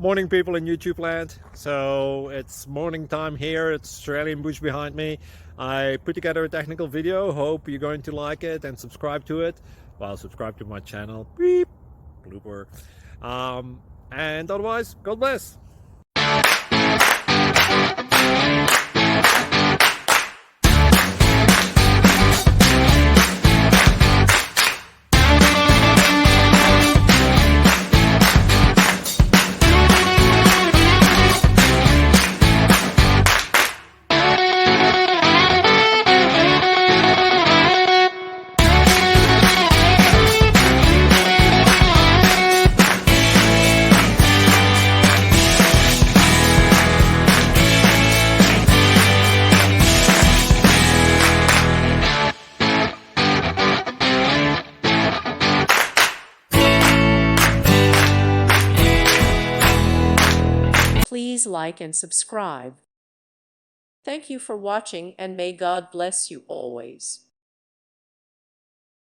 Morning, people in YouTube land. So it's morning time here. It's Australian bush behind me. I put together a technical video. Hope you're going to like it and subscribe to it. Well, subscribe to my channel. Beep. Blooper. And otherwise, God bless. Please like and subscribe. Thank you for watching, and may God bless you always.